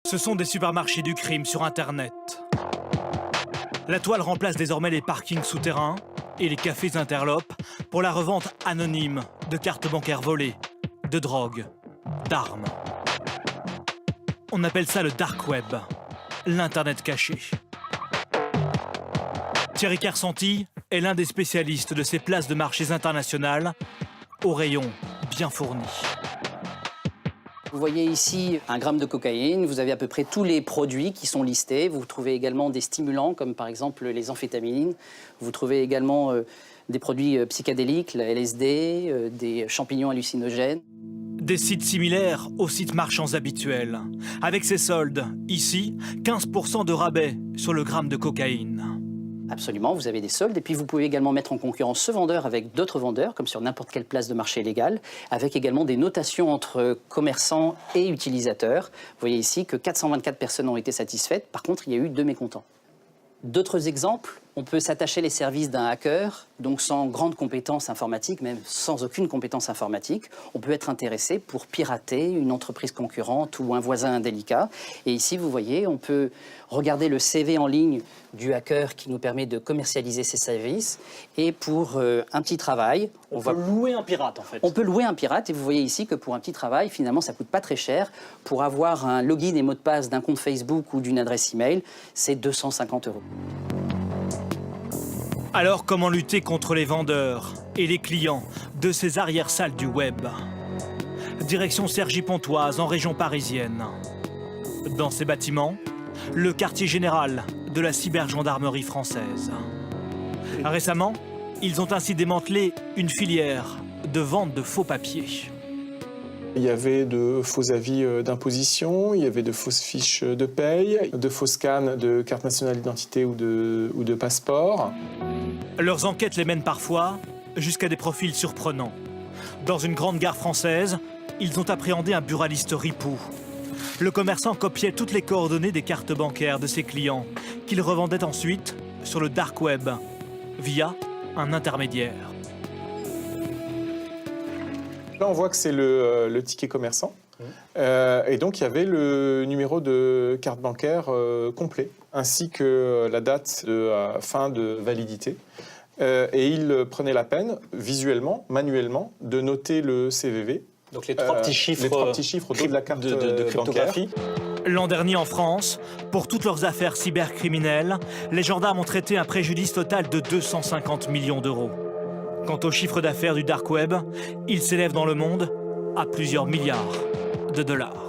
Ce sont des supermarchés du crime sur Internet. La toile remplace désormais les parkings souterrains et les cafés interlopes pour la revente anonyme de cartes bancaires volées, de drogue, d'armes. On appelle ça le dark web, l'Internet caché. Thierry Kersanti est l'un des spécialistes de ces places de marchés internationales aux rayons bien fournis. Vous voyez ici 1 gramme de cocaïne, vous avez à peu près tous les produits qui sont listés. Vous trouvez également des stimulants comme par exemple les amphétamines. Vous trouvez également des produits psychédéliques, la LSD, des champignons hallucinogènes. Des sites similaires aux sites marchands habituels. Avec ces soldes, ici, 15% de rabais sur le gramme de cocaïne. Absolument, vous avez des soldes et puis vous pouvez également mettre en concurrence ce vendeur avec d'autres vendeurs, comme sur n'importe quelle place de marché légale, avec également des notations entre commerçants et utilisateurs. Vous voyez ici que 424 personnes ont été satisfaites, par contre il y a eu 2 mécontents. D'autres exemples, on peut s'attacher les services d'un hacker, donc sans grande compétence informatique, même sans aucune compétence informatique. On peut être intéressé pour pirater une entreprise concurrente ou un voisin indélicat. Et ici, vous voyez, on peut regarder le CV en ligne du hacker qui nous permet de commercialiser ses services. Et pour un petit travail... On peut louer un pirate, en fait. On peut louer un pirate, et vous voyez ici que pour un petit travail, finalement, ça ne coûte pas très cher. Pour avoir un login et mot de passe d'un compte Facebook ou d'une adresse email, c'est 250 €. Alors, comment lutter contre les vendeurs et les clients de ces arrière-salles du web? Direction Cergy-Pontoise, en région parisienne. Dans ces bâtiments, le quartier général de la cybergendarmerie française. Récemment, ils ont ainsi démantelé une filière de vente de faux papiers. Il y avait de faux avis d'imposition, il y avait de fausses fiches de paye, de faux scans de carte nationale d'identité ou de passeport. Leurs enquêtes les mènent parfois jusqu'à des profils surprenants. Dans une grande gare française, ils ont appréhendé un buraliste ripou. Le commerçant copiait toutes les coordonnées des cartes bancaires de ses clients, qu'il revendait ensuite sur le dark web, via un intermédiaire. Là, on voit que c'est le ticket commerçant. Et donc, il y avait le numéro de carte bancaire complet, ainsi que la date de fin de validité. Et il prenait la peine, visuellement, manuellement, de noter le CVV. Donc les 3 petits chiffres, les 3 petits chiffres autour de la carte de cryptographie. L'an dernier en France, pour toutes leurs affaires cybercriminelles, les gendarmes ont traité un préjudice total de 250 millions d'euros. Quant au chiffre d'affaires du dark web, il s'élève dans le monde à plusieurs milliards de dollars.